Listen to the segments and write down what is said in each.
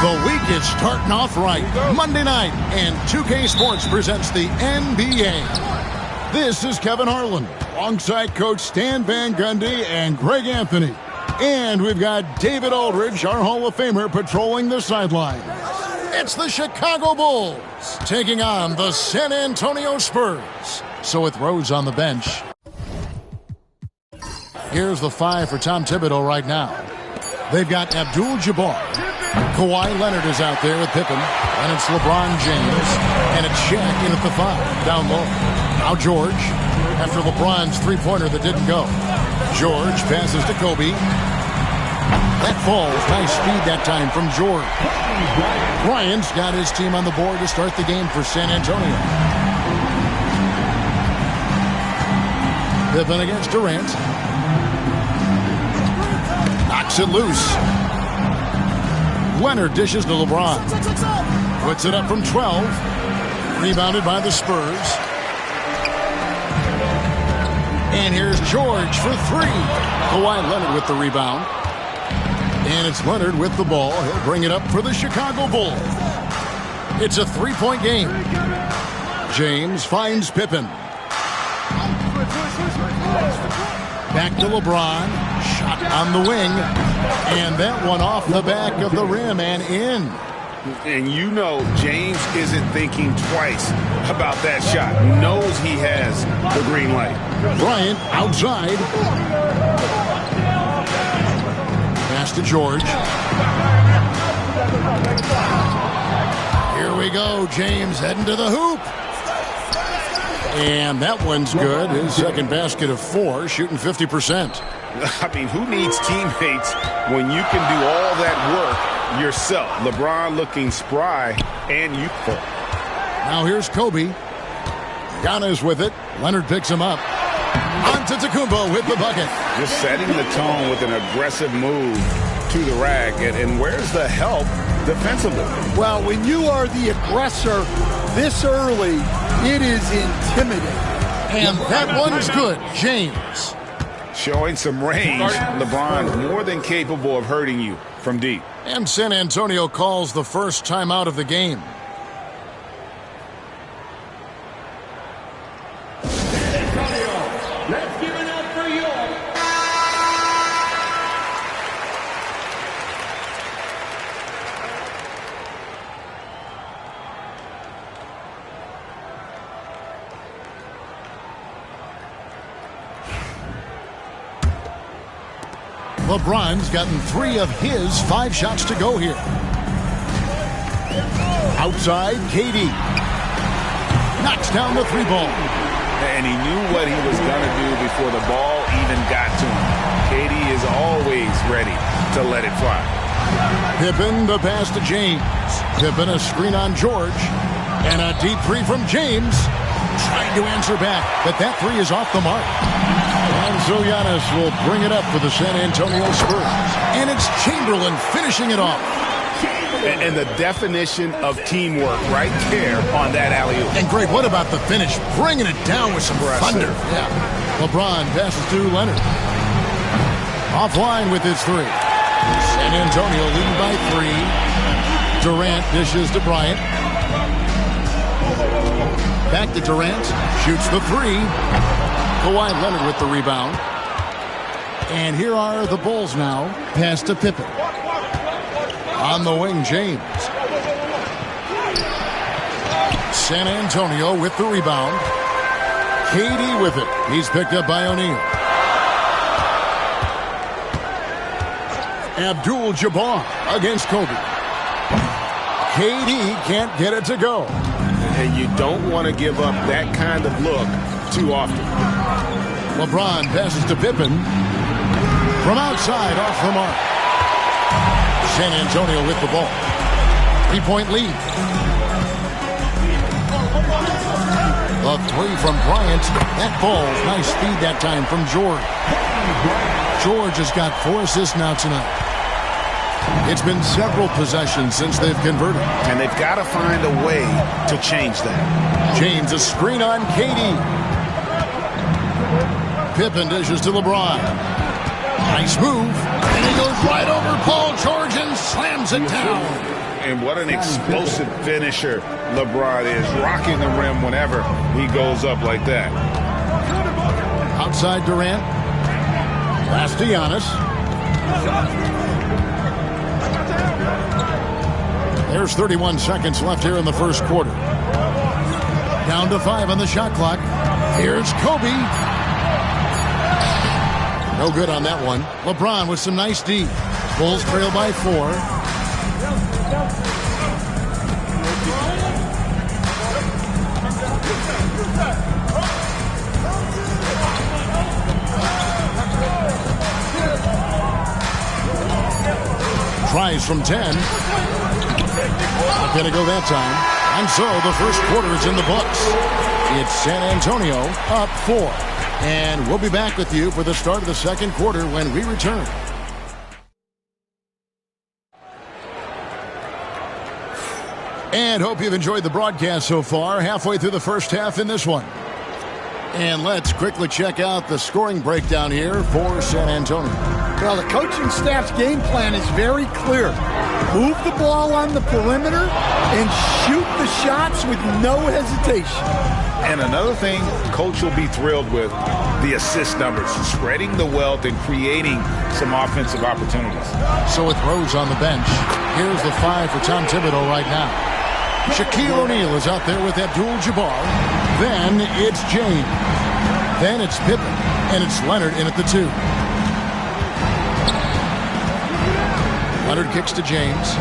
The week is starting off right. Monday night, and 2K Sports presents the NBA. This is Kevin Harlan, alongside Coach Stan Van Gundy and Greg Anthony. And we've got David Aldridge, our Hall of Famer, patrolling the sidelines. It's the Chicago Bulls taking on the San Antonio Spurs. So with Rose on the bench, here's the 5 for Tom Thibodeau right now. They've got Abdul-Jabbar. Kawhi Leonard is out there with Pippen. And it's LeBron James. And it's Shaq in at the 5, down low. Now George, after LeBron's three-pointer that didn't go. George passes to Kobe. That falls. Nice speed that time from George. Bryant's got his team on the board to start the game for San Antonio. Pippen against Durant. Knocks it loose. Leonard dishes to LeBron. Puts it up from 12. Rebounded by the Spurs. And here's George for 3. Kawhi Leonard with the rebound. And it's Leonard with the ball. He'll bring it up for the Chicago Bulls. It's a 3-point game. James finds Pippen. Back to LeBron. Shot on the wing. And that one off the back of the rim and in. And you know James isn't thinking twice about that shot. Knows he has the green light. Bryant outside. Pass to George. Here we go. James heading to the hoop. And that one's good. His second basket of 4, shooting 50%. I mean, who needs teammates when you can do all that work yourself? LeBron looking spry and youthful. Now here's Kobe. Giannis with it. Leonard picks him up. Antetokounmpo with the bucket. Just setting the tone with an aggressive move to the rack. And where's the help defensively? Well, when you are the aggressor this early, it is intimidating. And that one's good. James. Showing some range. LeBron more than capable of hurting you from deep. And San Antonio calls the first timeout of the game. Let's give it up for you. LeBron's gotten 3 of his 5 shots to go here. Outside, KD. Knocks down the 3-ball. And he knew what he was going to do before the ball even got to him. KD is always ready to let it fly. Pippen, the pass to James. Pippen, a screen on George. And a deep 3 from James. Trying to answer back, but that 3 is off the mark. And so Giannis will bring it up for the San Antonio Spurs. And it's Chamberlain finishing it off. And the definition of teamwork right there on that alley-oop. And Greg, what about the finish? Bringing it down with some thunder. Yeah. LeBron passes to Leonard. Offline with his 3. San Antonio leading by 3. Durant dishes to Bryant. Back to Durant. Shoots the 3. Kawhi Leonard with the rebound. And here are the Bulls now. Pass to Pippen. On the wing, James. San Antonio with the rebound. KD with it. He's picked up by O'Neal. Abdul-Jabbar against Kobe. KD can't get it to go. And you don't want to give up that kind of look too often. LeBron passes to Pippen. From outside, off the mark. San Antonio with the ball. 3-point lead. The 3 from Bryant. That ball, nice feed that time from George. George has got 4 assists now tonight. It's been several possessions since they've converted. And they've got to find a way to change that. James, a screen on KD. Pippen dishes to LeBron. Nice move. And he goes right over Paul George and slams it down. And what an explosive finisher LeBron is. Rocking the rim whenever he goes up like that. Outside Durant. Pass to Giannis. There's 31 seconds left here in the first quarter. Down to 5 on the shot clock. Here's Kobe. No good on that one. LeBron with some nice D. Bulls trail by 4. Tries from 10. Not going to go that time. And so the first quarter is in the books. It's San Antonio up 4. And we'll be back with you for the start of the second quarter when we return. And hope you've enjoyed the broadcast so far. Halfway through the first half in this one. And let's quickly check out the scoring breakdown here for San Antonio. Well, the coaching staff's game plan is very clear. Move the ball on the perimeter and shoot the shots with no hesitation. And another thing coach will be thrilled with, the assist numbers, spreading the wealth and creating some offensive opportunities. So with Rose on the bench, here's the 5 for Tom Thibodeau right now. Shaquille O'Neal is out there with Abdul-Jabbar. Then it's James. Then it's Pippen. And it's Leonard in at the 2. Leonard kicks to James.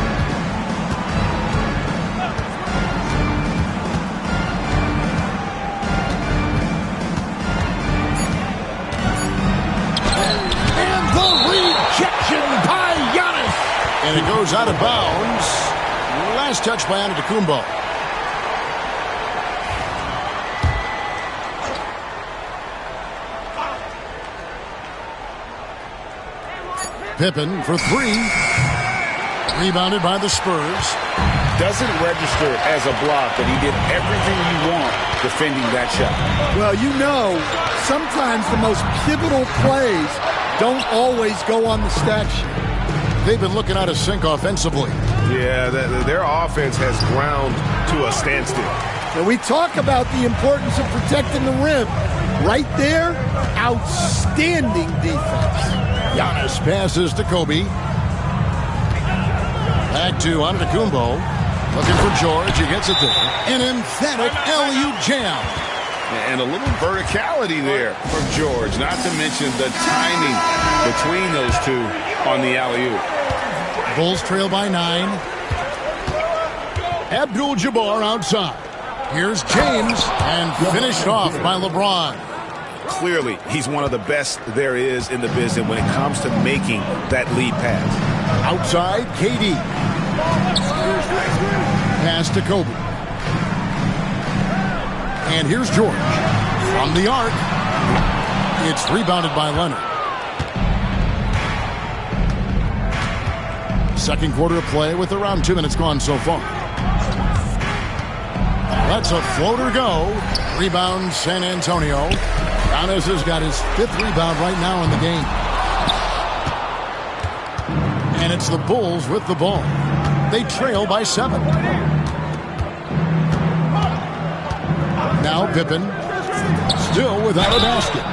And the rejection by Giannis. And it goes out of bounds. Last touch by Antetokounmpo. Pippen for 3. Rebounded by the Spurs. Doesn't register as a block, but he did everything you want defending that shot. Well, you know, sometimes the most pivotal plays don't always go on the stat sheet. They've been looking out of sync offensively. Yeah, their offense has ground to a standstill. And we talk about the importance of protecting the rim. Right there, outstanding defense. Giannis passes to Kobe. Back to Antetokounmpo. Looking for George. He gets it there. An emphatic LU jam. And a little verticality there from George, not to mention the timing between those two on the alley-oop. Bulls trail by 9. Abdul-Jabbar outside. Here's James, and finished off by LeBron. Clearly, he's one of the best there is in the business when it comes to making that lead pass. Outside, KD. Pass to Kobe. And here's George. From the arc. It's rebounded by Leonard. Second quarter of play with around 2 minutes gone so far. Lets a floater go. Rebound San Antonio. Giannis has got his 5th rebound right now in the game. And it's the Bulls with the ball. They trail by 7. Now Pippen, still without a basket.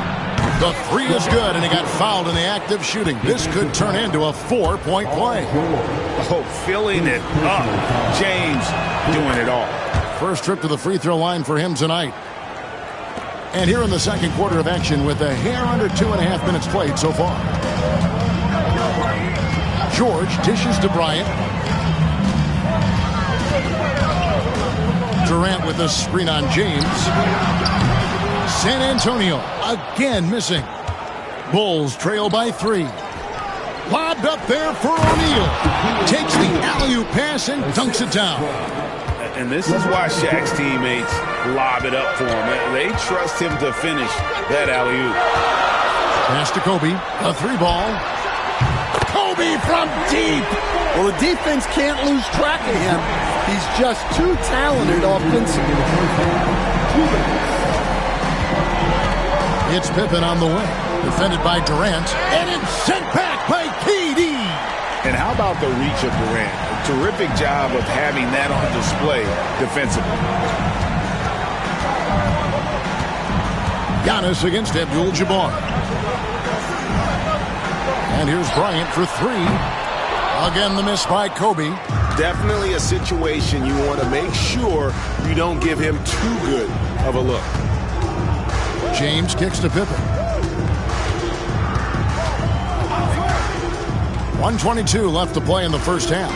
The 3 is good, and he got fouled in the act of shooting. This could turn into a 4-point play. Oh, filling it up. James doing it all. First trip to the free throw line for him tonight. And here in the second quarter of action with a hair under 2.5 minutes played so far. George dishes to Bryant. Durant with a screen on James. San Antonio again missing. Bulls trail by 3. Lobbed up there for O'Neal. Takes the alley-oop pass and dunks it down. And this is why Shaq's teammates lob it up for him. They trust him to finish that alley-oop. Pass to Kobe. A 3-ball. Kobe from deep. Well, the defense can't lose track of him. He's just too talented offensively. It's Pippen on the wing. Defended by Durant. And it's sent back by KD. And how about the reach of Durant? A terrific job of having that on display defensively. Giannis against Abdul-Jabbar. And here's Bryant for 3. Again, the miss by Kobe. Definitely a situation you want to make sure you don't give him too good of a look. James kicks to Pippen. 1:22 left to play in the first half.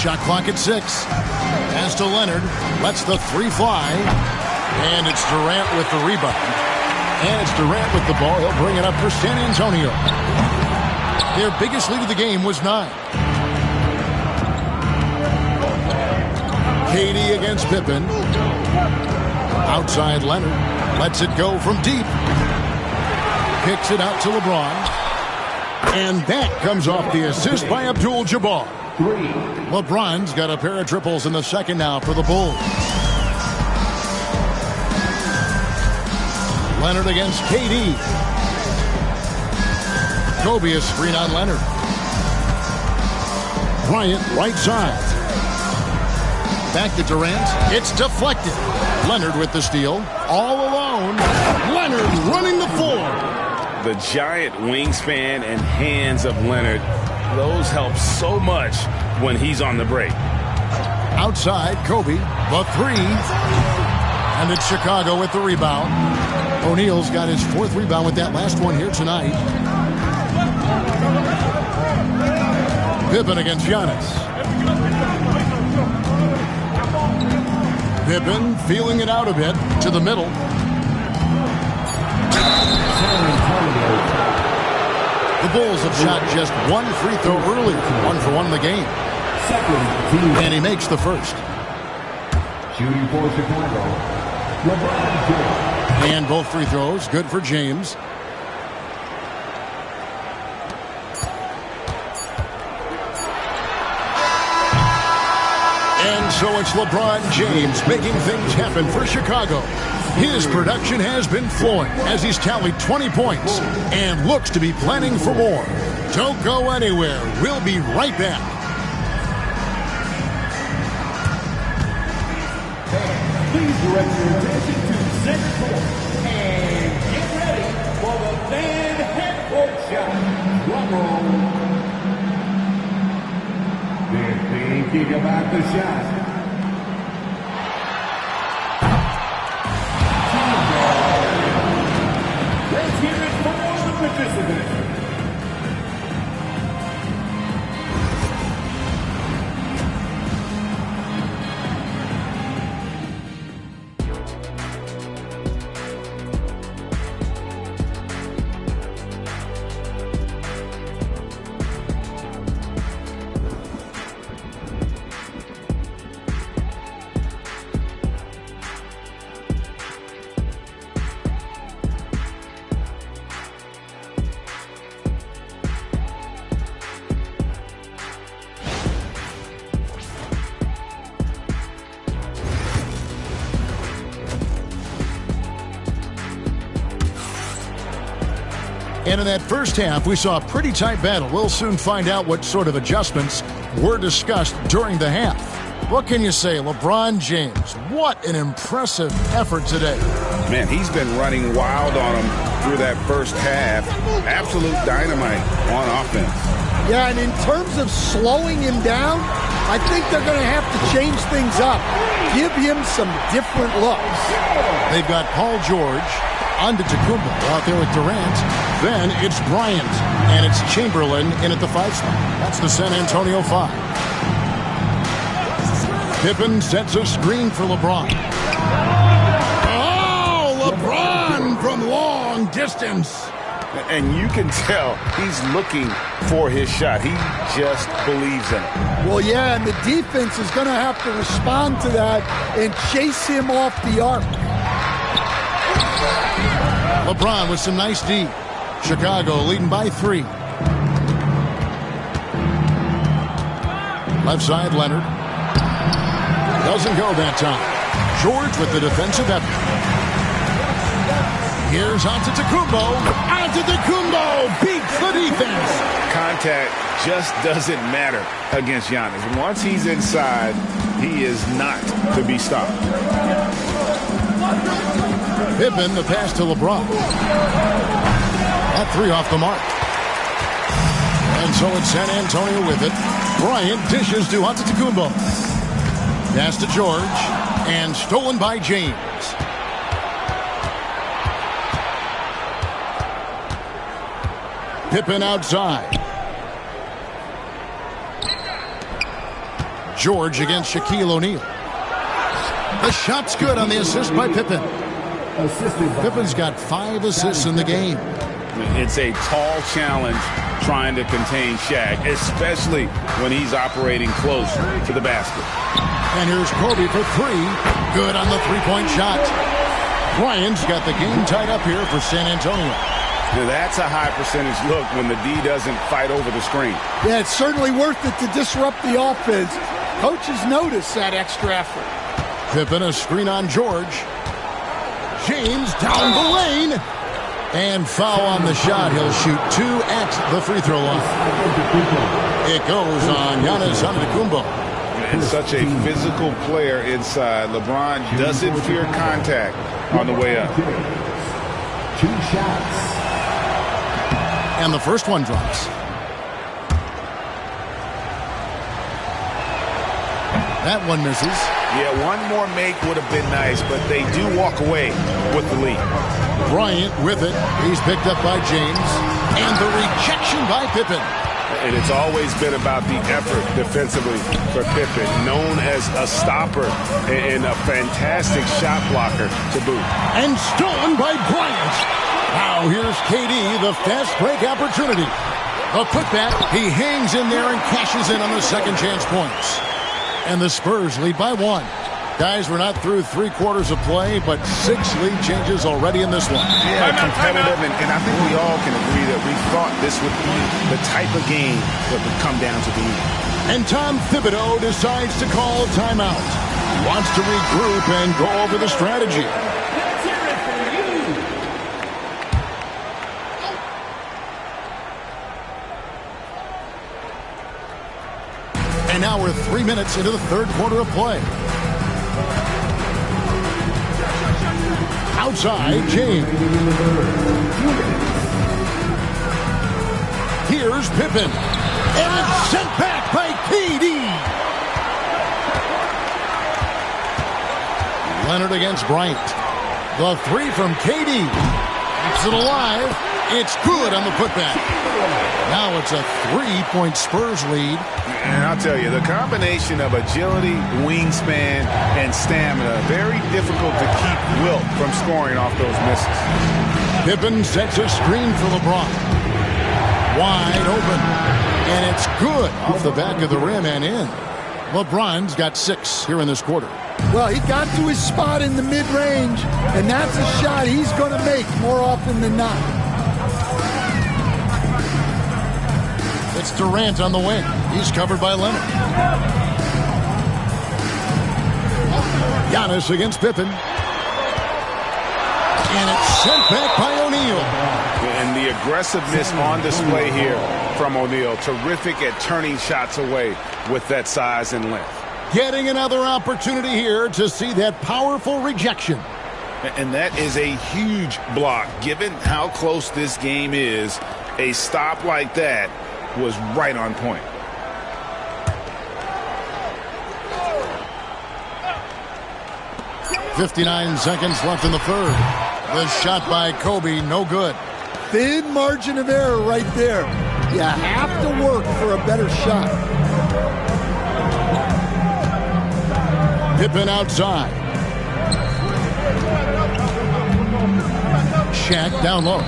Shot clock at 6. Pass to Leonard. Lets the 3 fly. And it's Durant with the rebound. And it's Durant with the ball. He'll bring it up for San Antonio. Their biggest lead of the game was 9. KD against Pippen. Outside Leonard. Lets it go from deep. Kicks it out to LeBron. And that comes off the assist by Abdul-Jabbar. LeBron's got a pair of triples in the second now for the Bulls. Leonard against KD. Kobe is screen on Leonard. Bryant right side. Back to Durant. It's deflected. Leonard with the steal. All alone. Leonard running the floor. The giant wingspan and hands of Leonard, those help so much when he's on the break. Outside, Kobe, the 3. And it's Chicago with the rebound. O'Neal's got his 4th rebound with that last one here tonight. Pippen against Giannis. Pippen feeling it out a bit to the middle. The Bulls have shot just 1 free throw early. 1 for 1 in the game. And he makes the first. Shooting for Chicago. And both free throws good for James. And so it's LeBron James making things happen for Chicago. His production has been flowing as he's tallied 20 points and looks to be planning for more. Don't go anywhere. We'll be right back. Please direct your attention to center court and get ready for the fan half-court shot. Drum roll. They're thinking about the shot. in that first half, we saw a pretty tight battle. We'll soon find out what sort of adjustments were discussed during the half. What can you say? LeBron James, what an impressive effort today. Man, he's been running wild on him through that first half. Absolute dynamite on offense. Yeah, and in terms of slowing him down, I think they're going to have to change things up. Give him some different looks. They've got Paul George, Antetokounmpo out there with Durant. Then it's Bryant, and it's Chamberlain in at the 5 spot. That's the San Antonio 5. Pippen sets a screen for LeBron. Oh, LeBron from long distance. And you can tell he's looking for his shot. He just believes in it. Well, yeah, and the defense is going to have to respond to that and chase him off the arc. LeBron with some nice D. Chicago leading by 3. Left side, Leonard. Doesn't go that time. George with the defensive effort. Here's Antetokounmpo. Antetokounmpo beats the defense. Contact just doesn't matter against Giannis. Once he's inside, he is not to be stopped. Pippen, the pass to LeBron. That 3 off the mark. And so it's San Antonio with it. Bryant dishes to Antetokounmpo. Pass to George. And stolen by James. Pippen outside. George against Shaquille O'Neal. The shot's good on the assist by Pippen. Pippen's got 5 assists in the game. It's a tall challenge trying to contain Shaq, especially when he's operating close to the basket. And here's Kobe for 3. Good on the three-point shot. Bryant's got the game tied up here for San Antonio. Now that's a high percentage look when the D doesn't fight over the screen. Yeah, it's certainly worth it to disrupt the offense. Coaches notice that extra effort. Pippen a screen on George. James down the lane. And foul on the shot. He'll shoot 2 at the free throw line. It goes on Giannis Antetokounmpo. And such a physical player inside. LeBron doesn't fear contact on the way up. 2 shots. And the first one drops. That one misses. Yeah, one more make would have been nice, but they do walk away with the lead. Bryant with it. He's picked up by James. And the rejection by Pippen. And it's always been about the effort defensively for Pippen, known as a stopper and a fantastic shot blocker to boot. And stolen by Bryant. Now here's KD, the fast break opportunity. A putback. He hangs in there and cashes in on the second chance points. And the Spurs lead by 1. Guys, we're not through 3 quarters of play, but 6 lead changes already in this one. Yeah, competitive, and I think we all can agree that we thought this would be the type of game that would come down to the end. And Tom Thibodeau decides to call timeout. He wants to regroup and go over the strategy. Let's hear it for you. And now we're 3 minutes into the third quarter of play. Outside, James. Here's Pippen. And it's sent back by KD. Leonard against Bryant. The 3 from KD. Keeps it alive. It's good on the putback. Now it's a 3-point Spurs lead. And I'll tell you, the combination of agility, wingspan, and stamina, very difficult to keep Wilt from scoring off those misses. Pippen sets a screen for LeBron. Wide open. And it's good off the back of the rim and in. LeBron's got 6 here in this quarter. Well, he got to his spot in the mid-range, and that's a shot he's going to make more often than not. It's Durant on the wing. He's covered by Leonard. Giannis against Pippen. And it's sent back by O'Neal. And the aggressiveness on display here from O'Neal. Terrific at turning shots away with that size and length. Getting another opportunity here to see that powerful rejection. And that is a huge block. Given how close this game is, a stop like that was right on point. .59 seconds left in the third. The shot by Kobe, no good. Thin margin of error right there. You have to work for a better shot. Pippen outside. Shaq down low.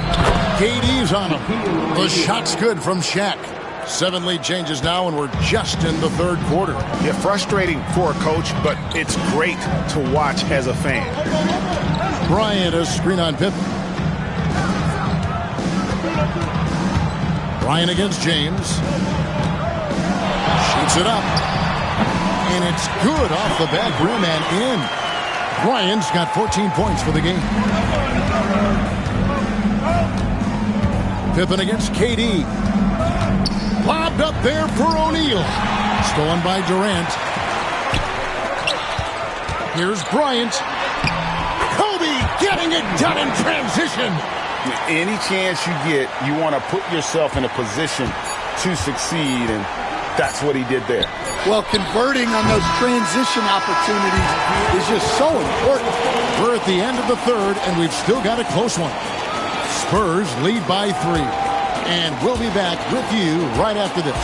KD's on him. The shot's good from Shaq. 7 lead changes now, and we're just in the third quarter. Yeah, frustrating for a coach, but it's great to watch as a fan. Bryant, a screen on Pippen. Bryant against James. Shoots it up. And it's good off the back rim and in. Bryant's got 14 points for the game. Pippen against KD. Lobbed up there for O'Neal. Stolen by Durant. Here's Bryant. Kobe getting it done in transition. Any chance you get, you want to put yourself in a position to succeed, and that's what he did there. Well, converting on those transition opportunities is just so important. We're at the end of the third, and we've still got a close one. Spurs lead by 3. And we'll be back with you right after this.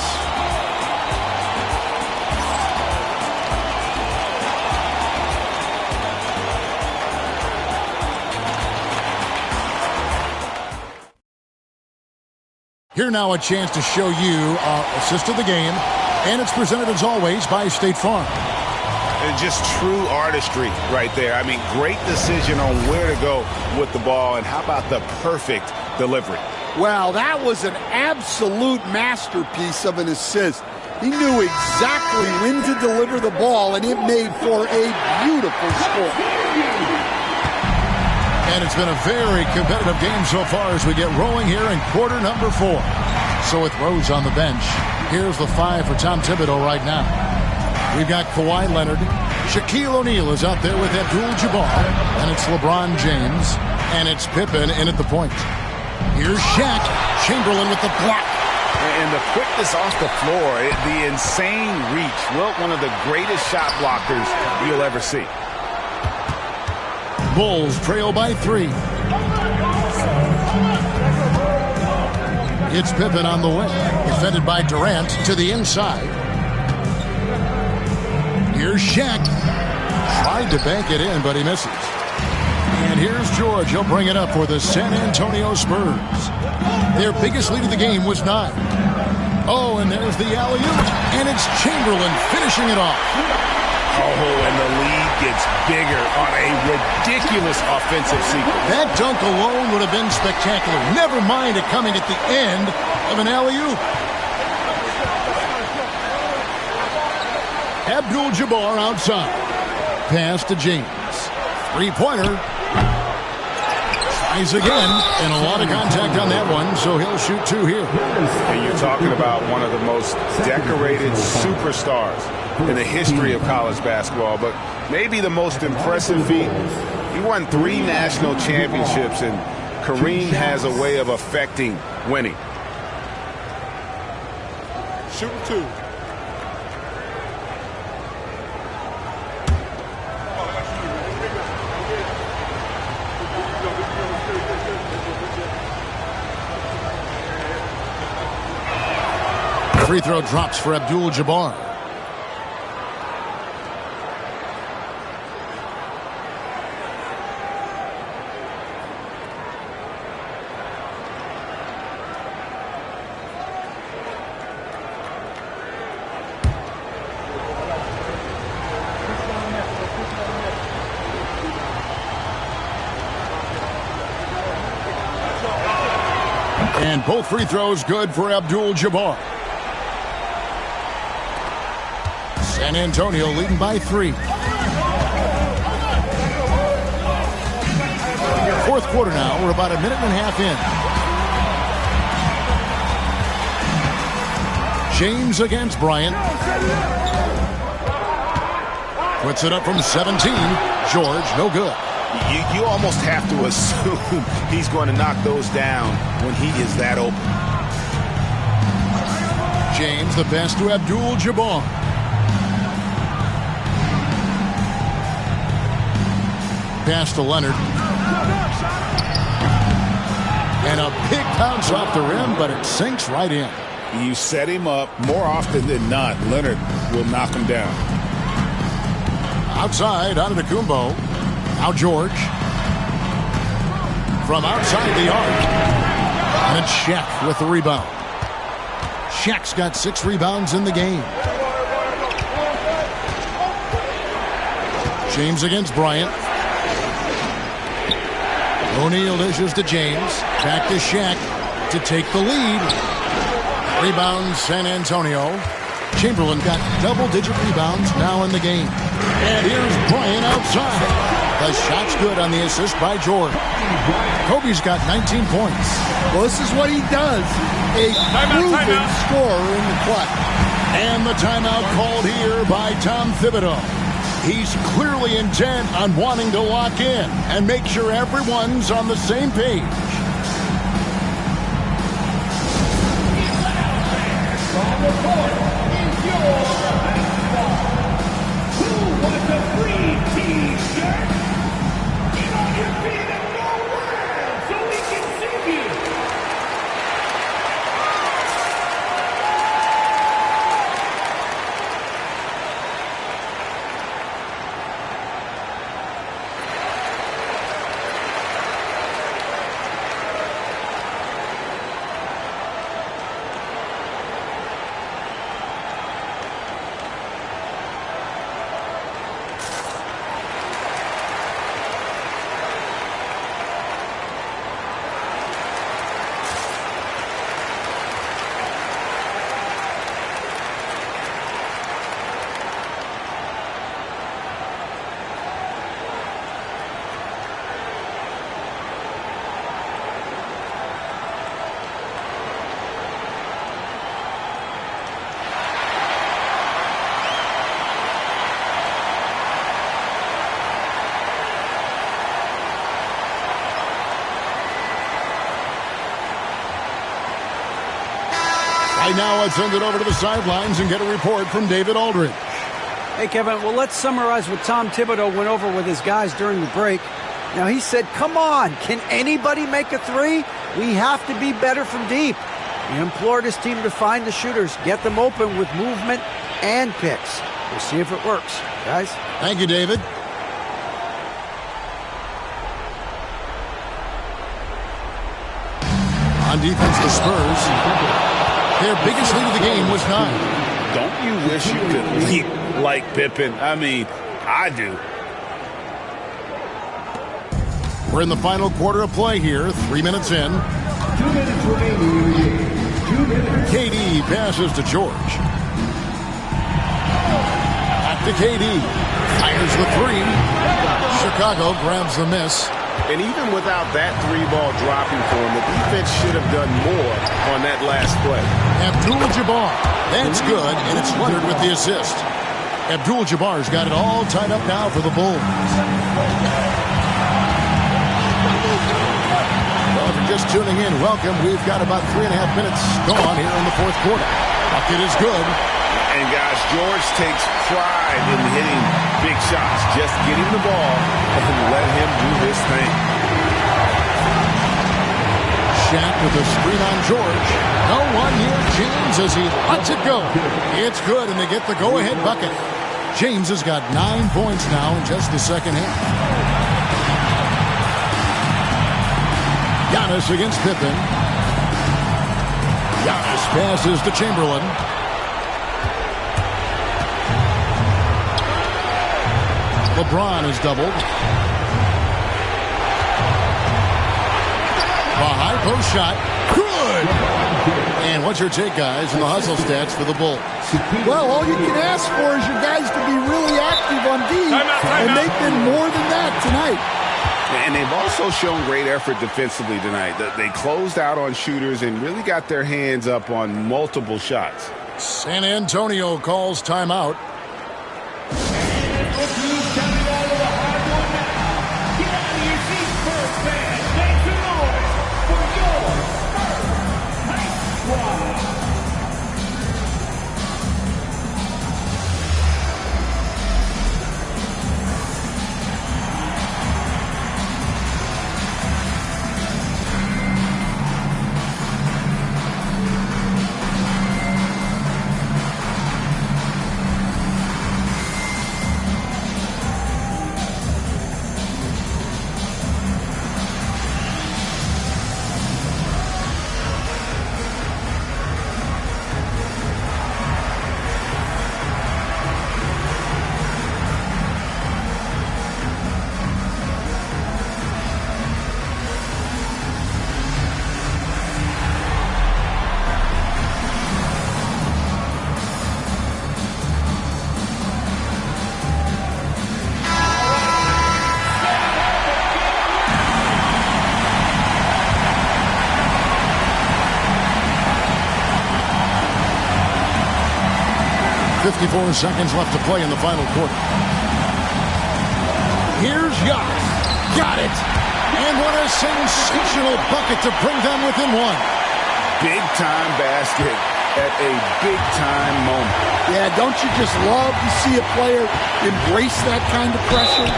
Here now a chance to show you our assist of the game, and it's presented as always by State Farm. And just true artistry right there. I mean, great decision on where to go with the ball, and how about the perfect delivery? Well, that was an absolute masterpiece of an assist. He knew exactly when to deliver the ball, and it made for a beautiful score. And it's been a very competitive game so far as we get rolling here in quarter number 4. So with Rose on the bench, here's the 5 for Tom Thibodeau right now. We've got Kawhi Leonard. Shaquille O'Neal is out there with Abdul-Jabbar. And it's LeBron James. And it's Pippen in at the point. Here's Shaq. Chamberlain with the block. And the quickness off the floor, the insane reach. Well, one of the greatest shot blockers you'll ever see. Bulls trail by 3. It's Pippen on the wing. Defended by Durant to the inside. Here's Shaq. Tried to bank it in, but he misses. And here's George. He'll bring it up for the San Antonio Spurs. Their biggest lead of the game was 9. Oh, and there's the alley-oop. And it's Chamberlain finishing it off. Oh, and the lead gets bigger on a ridiculous offensive sequence. That dunk alone would have been spectacular. Never mind it coming at the end of an alley-oop. Abdul-Jabbar outside. Pass to James. Three-pointer. Tries again, and a lot of contact on that one, so he'll shoot 2 here. And you're talking about one of the most decorated superstars in the history of college basketball, but maybe the most impressive feat. He won 3 national championships, and Kareem has a way of affecting winning. Shoot 2. Free throw drops for Abdul-Jabbar. And both free throws good for Abdul-Jabbar. San Antonio leading by 3. Fourth quarter now. We're about a minute and a half in. James against Bryant. Puts it up from 17. George, no good. You almost have to assume he's going to knock those down when he is that open. James, the pass to Abdul-Jabbar. Pass to Leonard. And a big bounce off the rim, but it sinks right in. You set him up more often than not. Leonard will knock him down. Outside, Antetokounmpo. Now George. From outside the arc. And it's Shaq with the rebound. Shaq's got 6 rebounds in the game. James against Bryant. O'Neal dishes to James. Back to Shaq to take the lead. Rebound San Antonio. Chamberlain got double-digit rebounds now in the game. And here's Bryant outside. The shot's good on the assist by George. Kobe's got 19 points. Well, this is what he does. A proven scorer in the clutch. And the timeout called here by Tom Thibodeau. He's clearly intent on wanting to lock in and make sure everyone's on the same page. From the court is your basketball. Who wants a free T-shirt? Get on your feet and go wild so we can see you. Right now, let's send it over to the sidelines and get a report from David Aldridge. Hey, Kevin, well, let's summarize what Tom Thibodeau went over with his guys during the break. Now, he said, come on, can anybody make a three? We have to be better from deep. He implored his team to find the shooters, get them open with movement and picks. We'll see if it works, guys. Thank you, David. On defense, the Spurs. Their biggest lead of the game was 9. Don't you wish you could leap like Pippen? I mean, I do. We're in the final quarter of play here. 3 minutes in. 2 minutes remaining in the game. 2 minutes. KD passes to George. Back to KD. Fires the 3. Chicago grabs the miss. And even without that 3-ball dropping for him, the defense should have done more on that last play. Abdul-Jabbar. That's good, and it's Leonard with the assist. Abdul-Jabbar's got it all tied up now for the Bulls. Well, if you're just tuning in, welcome. We've got about 3.5 minutes gone here in the fourth quarter. Bucket is good. And, guys, George takes pride in hitting big shots. Just get him the ball and let him do his thing. Shaq with a screen on George. No one near James as he lets it go. It's good, and they get the go-ahead bucket. James has got 9 points now in just the second half. Giannis against Pippen. Giannis passes to Chamberlain. LeBron is doubled. A high post shot. Good! And what's your take, guys, in the hustle stats for the Bulls? Well, all you can ask for is your guys to be really active on D. And they've been more than that tonight. And they've also shown great effort defensively tonight. They closed out on shooters and really got their hands up on multiple shots. San Antonio calls timeout. And look who's coming out of the hard one now. Get out of your seats, first fans. Make some noise for your first night squad. .54 seconds left to play in the final quarter. Here's Yacht. Got it. And what a sensational bucket to bring them within one. Big-time basket at a big-time moment. Yeah, don't you just love to see a player embrace that kind of pressure?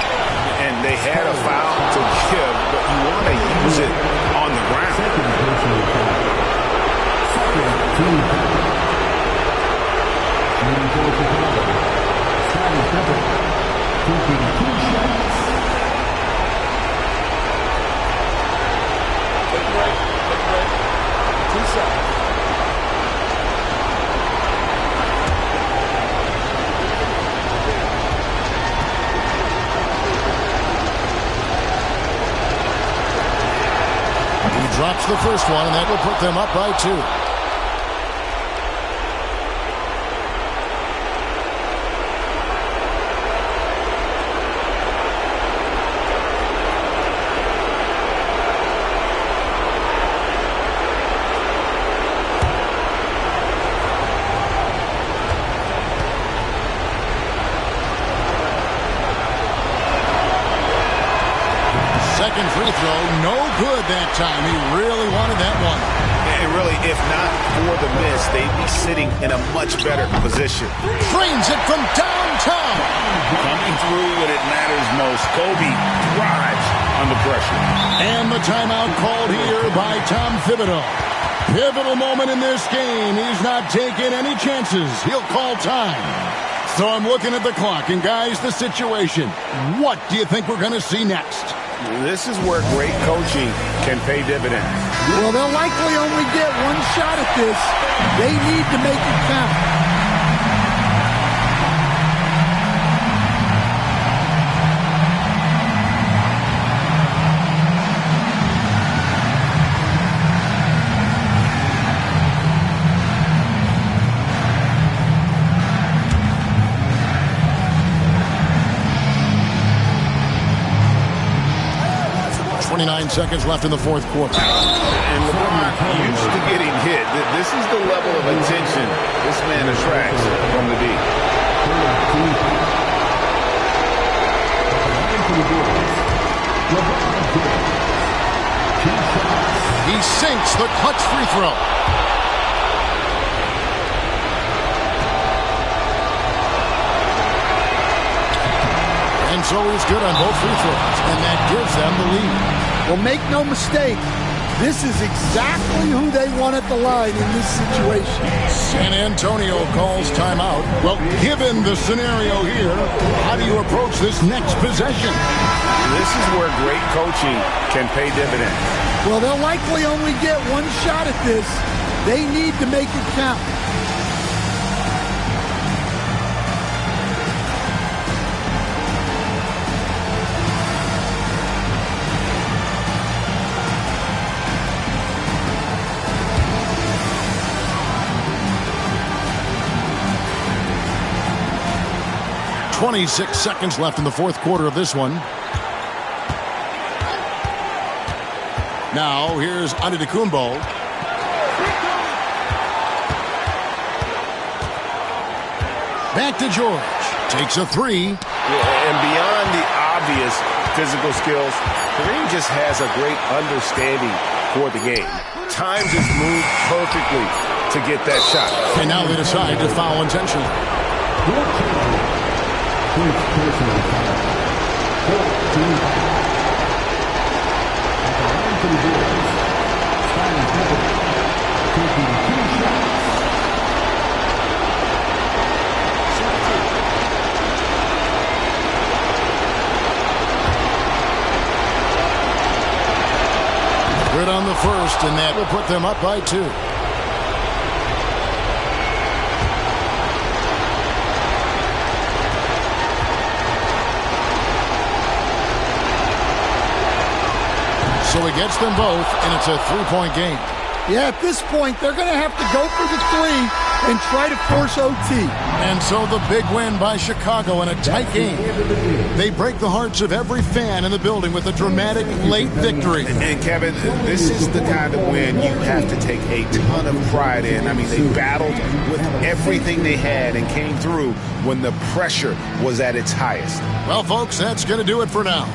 And they had a foul to give, but you want to use it on the ground. He drops the first one, and that will put them up by 2. Second free throw, no good that time. He really wanted that one. And really, if not for the miss, they'd be sitting in a much better position. Drains it from downtown. Coming through when it matters most. Kobe thrives under pressure. And the timeout called here by Tom Thibodeau. Pivotal moment in this game. He's not taking any chances. He'll call time. So I'm looking at the clock, and guys, the situation. What do you think we're going to see next? This is where great coaching can pay dividends. Well, they'll likely only get one shot at this. They need to make it count. 29 seconds left in the fourth quarter. And LeBron used to getting hit. This is the level of attention this man attracts from the D. He sinks the clutch free throw. And so he's good on both free throws, and that gives them the lead. Well, make no mistake, this is exactly who they want at the line in this situation. San Antonio calls timeout. Well, given the scenario here, how do you approach this next possession? This is where great coaching can pay dividends. Well, they'll likely only get one shot at this. They need to make it count. .26 seconds left in the fourth quarter of this one. Now, here's Antetokounmpo. Back to George. Takes a three. Yeah, and beyond the obvious physical skills, Kareem just has a great understanding for the game. Time just moved perfectly to get that shot. And now they decide to foul intentionally. Good on the first, and that will put them up by 2. So he gets them both, and it's a 3-point game. Yeah, at this point, they're going to have to go for the 3 and try to force OT. And so the big win by Chicago in a tight game. They break the hearts of every fan in the building with a dramatic late victory. And Kevin, this is the kind of win you have to take a ton of pride in. I mean, they battled with everything they had and came through when the pressure was at its highest. Well, folks, that's going to do it for now.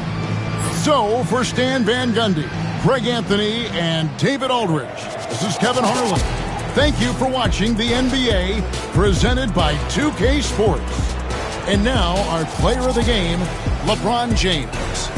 So, for Stan Van Gundy, Greg Anthony, and David Aldridge, this is Kevin Harlan. Thank you for watching the NBA, presented by 2K Sports. And now, our player of the game, LeBron James.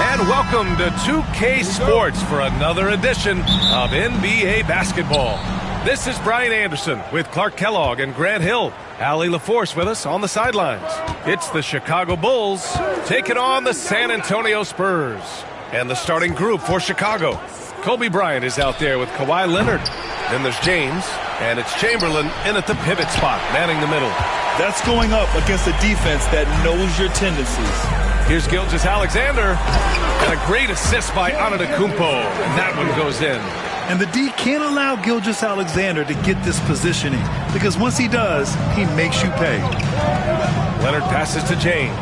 And welcome to 2K Sports for another edition of NBA basketball. This is Brian Anderson with Clark Kellogg and Grant Hill. Allie LaForce with us on the sidelines. It's the Chicago Bulls taking on the San Antonio Spurs. And the starting group for Chicago. Kobe Bryant is out there with Kawhi Leonard. Then there's James, and it's Chamberlain in at the pivot spot, manning the middle. That's going up against a defense that knows your tendencies. Here's Gilgeous-Alexander, and a great assist by Antetokounmpo, and that one goes in. And the D can't allow Gilgeous-Alexander to get this positioning, because once he does, he makes you pay. Leonard passes to James.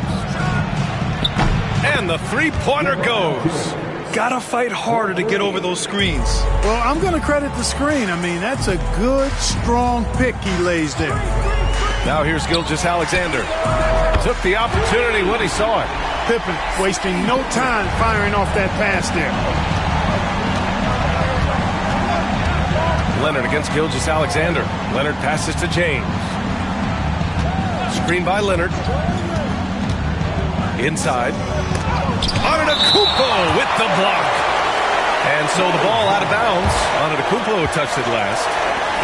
And the three-pointer goes. Gotta fight harder to get over those screens. Well, I'm going to credit the screen. I mean, that's a good, strong pick he lays there. Now here's Gilgeous-Alexander. Took the opportunity when he saw it. Pippen wasting no time firing off that pass there. Leonard against Gilgeous-Alexander. Leonard passes to James. Screen by Leonard. Inside. Antetokounmpo with the block. And so the ball out of bounds. Antetokounmpo touched it last.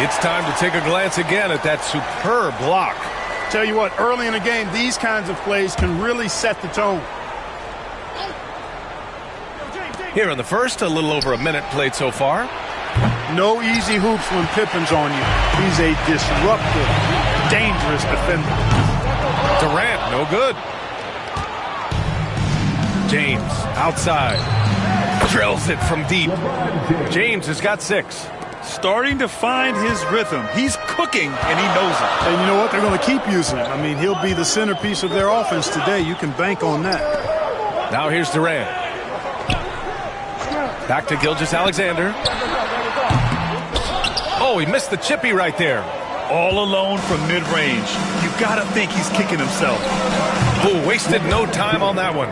It's time to take a glance again at that superb block. Tell you what, early in the game, these kinds of plays can really set the tone. Here in the first, a little over a minute played so far. No easy hoops when Pippen's on you. He's a disruptive, dangerous defender. Durant, no good. James, outside. Drills it from deep. James has got 6. Starting to find his rhythm. He's cooking, and he knows it. And you know what? They're going to keep using him. I mean, he'll be the centerpiece of their offense today. You can bank on that. Now here's Durant. Back to Gilgeous-Alexander. Oh, he missed the chippy right there. All alone from mid-range. You gotta think he's kicking himself. Oh, wasted no time on that one.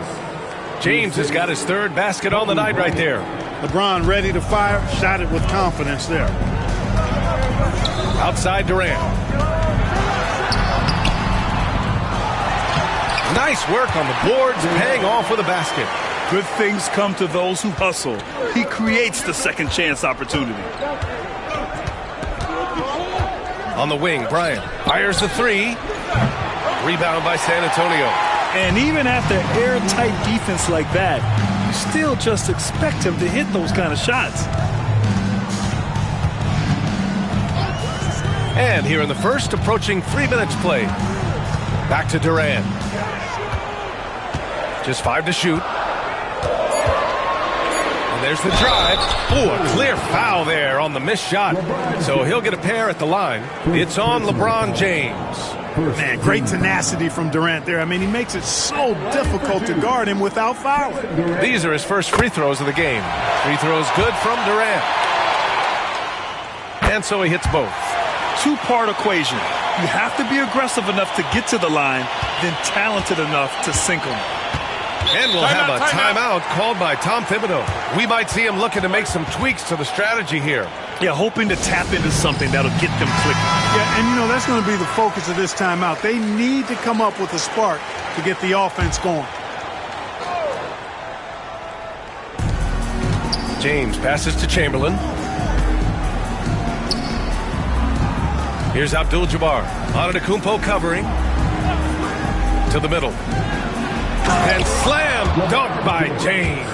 James has got his 3rd basket on the night right there. LeBron ready to fire, shot it with confidence there. Outside Durant. Nice work on the boards, paying off with a basket. Good things come to those who hustle. He creates the second chance opportunity. On the wing, Bryant fires the 3. Rebound by San Antonio. And even after airtight defense like that, you still just expect him to hit those kind of shots. And here in the first, approaching 3 minutes played. Back to Durant. Just 5 to shoot. And there's the drive. Oh, a clear foul there on the missed shot. So he'll get a pair at the line. It's on LeBron James. Man, great tenacity from Durant there. I mean, he makes it so difficult to guard him without fouling. These are his first free throws of the game. Free throws good from Durant. And so he hits both. Two-part equation. You have to be aggressive enough to get to the line, then talented enough to sink them. And we'll have a timeout called by Tom Thibodeau. We might see him looking to make some tweaks to the strategy here. Yeah, hoping to tap into something that'll get them clicking. Yeah, and you know, that's going to be the focus of this timeout. They need to come up with a spark to get the offense going. James passes to Chamberlain. Here's Abdul-Jabbar. Antetokounmpo covering. To the middle. And slam dunk by James.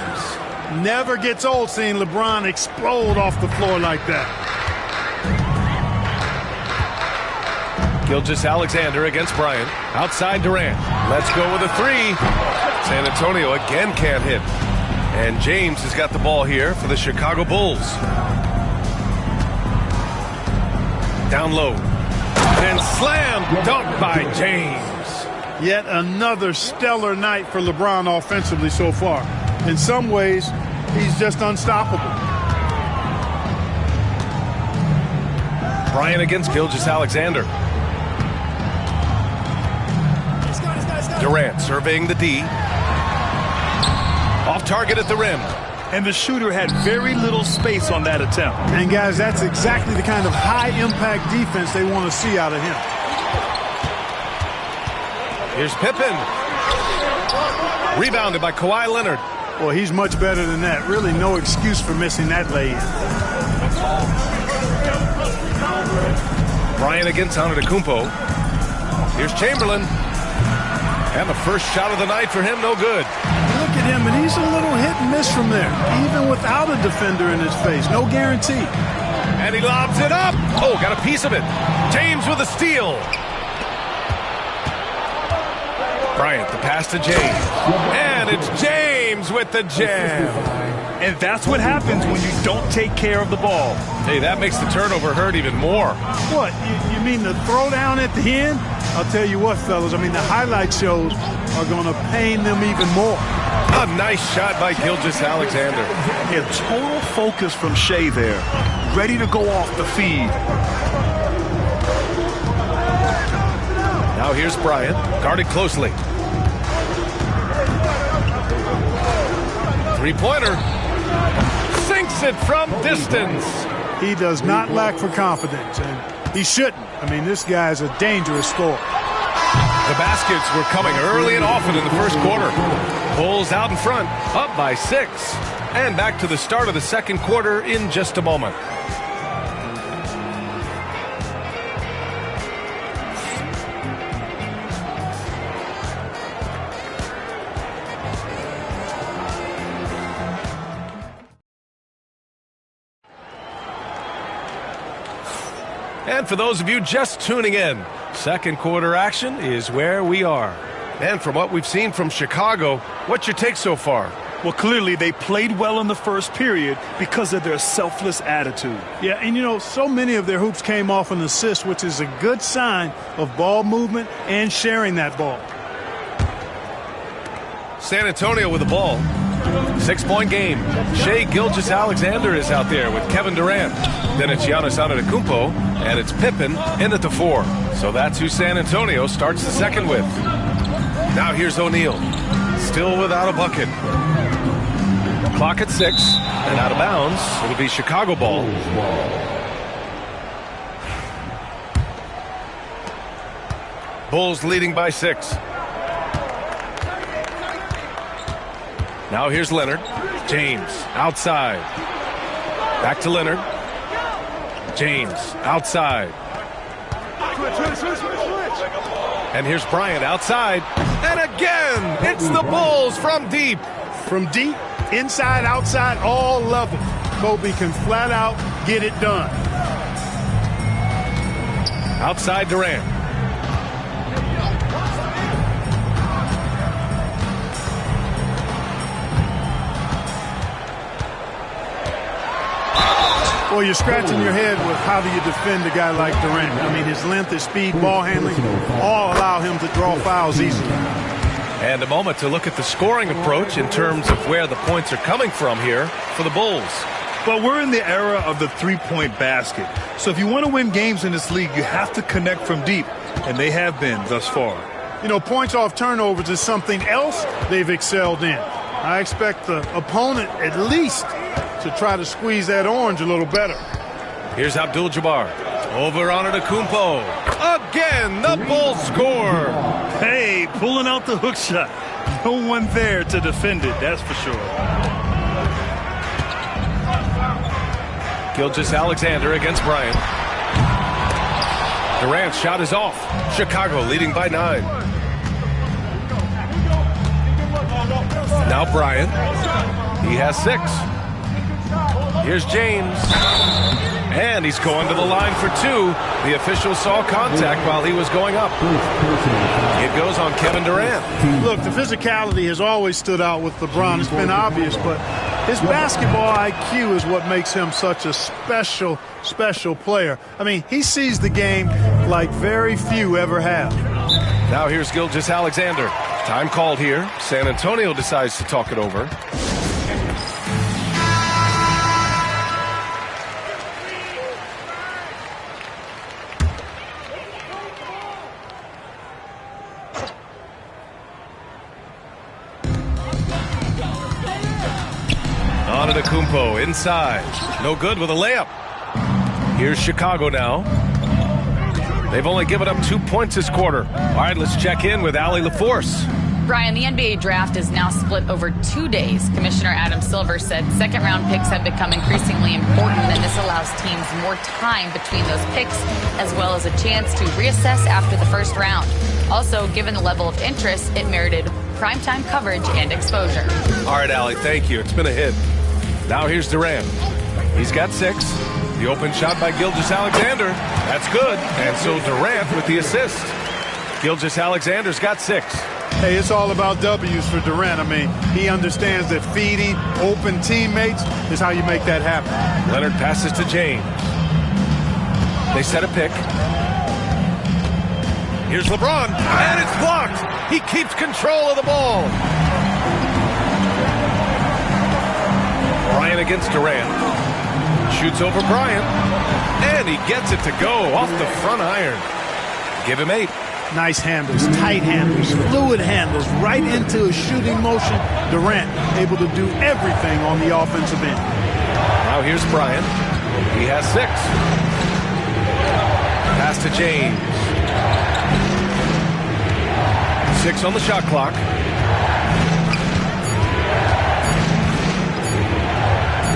Never gets old seeing LeBron explode off the floor like that. Gilgeous-Alexander against Bryant. Outside Durant. Let's go with a 3. San Antonio again can't hit. And James has got the ball here for the Chicago Bulls. Down low. And slam dunk by James. Yet another stellar night for LeBron offensively so far. In some ways, he's just unstoppable. Bryant against Gilgeous-Alexander. Durant surveying the D. Off target at the rim. And the shooter had very little space on that attempt. And guys, that's exactly the kind of high-impact defense they want to see out of him. Here's Pippen. Rebounded by Kawhi Leonard. Well, he's much better than that. Really no excuse for missing that lay-in. Bryant against Antetokounmpo. Here's Chamberlain. And the first shot of the night for him, no good. Look at him, and he's a little hit and miss from there, even without a defender in his face. No guarantee. And he lobs it up. Oh, got a piece of it. James with a steal. Bryant, the pass to James. And it's James with the jam. And that's what happens when you don't take care of the ball. Hey, that makes the turnover hurt even more. What, you mean the throwdown at the end? I'll tell you what, fellas, I mean, the highlight shows are going to pain them even more. A nice shot by Gilgeous-Alexander. Yeah, total focus from Shea there. Ready to go off the feed. Now here's Bryant, guarded closely. Three-pointer. Sinks it from distance. He does not lack for confidence, and he shouldn't. I mean, this guy's a dangerous scorer. The baskets were coming early and often in the first quarter. Bulls out in front, up by 6. And back to the start of the second quarter in just a moment. And for those of you just tuning in, second quarter action is where we are. And from what we've seen from Chicago, what's your take so far? Well, clearly they played well in the first period because of their selfless attitude. Yeah, and you know, so many of their hoops came off an assist, which is a good sign of ball movement and sharing that ball. San Antonio with the ball. 6-point game. Shea Gilgeous-Alexander is out there with Kevin Durant. Then it's Giannis Antetokounmpo, and it's Pippen in at the 4. So that's who San Antonio starts the second with. Now here's O'Neal. Still without a bucket. Clock at 6, and out of bounds. It'll be Chicago ball. Bulls leading by 6. Now here's Leonard. James outside. Back to Leonard. James outside. And here's Bryant outside. And again, it's the Bulls from deep. From deep, inside, outside, all levels. Kobe can flat out get it done. Outside Durant. Well, you're scratching your head with how do you defend a guy like Durant. I mean, his length, his speed, ball handling, all allow him to draw fouls easily. And a moment to look at the scoring approach in terms of where the points are coming from here for the Bulls. But we're in the era of the three-point basket. So if you want to win games in this league, you have to connect from deep, and they have been thus far. You know, points off turnovers is something else they've excelled in. I expect the opponent at least to try to squeeze that orange a little better. Here's Abdul-Jabbar. Over on Antetokounmpo. Again, the Bulls score. Hey, pulling out the hook shot. No one there to defend it, that's for sure. Gilgeous-Alexander against Bryant. Durant's shot is off. Chicago leading by 9. Now Bryant. He has 6. Here's James. And he's going to the line for 2. The official saw contact while he was going up. It goes on Kevin Durant. Look, the physicality has always stood out with LeBron. It's been obvious, but his basketball IQ is what makes him such a special, special player. I mean, he sees the game like very few ever have. Now here's Gilgeous-Alexander. Time called here. San Antonio decides to talk it over. Antetokounmpo inside. No good with a layup. Here's Chicago now. They've only given up 2 points this quarter. All right, let's check in with Allie LaForce. Brian, the NBA draft is now split over 2 days. Commissioner Adam Silver said second-round picks have become increasingly important, and this allows teams more time between those picks, as well as a chance to reassess after the first round. Also, given the level of interest, it merited primetime coverage and exposure. All right, Allie, thank you. It's been a hit. Now here's Durant. He's got 6. The open shot by Gilgeous-Alexander. That's good. And so Durant with the assist. Gilgeous-Alexander's got 6. Hey, it's all about W's for Durant. I mean, he understands that feeding open teammates is how you make that happen. Leonard passes to James. They set a pick. Here's LeBron, and it's blocked. He keeps control of the ball. Bryant against Durant. Shoots over Bryant, and he gets it to go off the front iron. Give him 8. Nice handles, tight handles, fluid handles, right into a shooting motion. Durant able to do everything on the offensive end. Now here's Bryant. He has 6. Pass to James. 6 on the shot clock.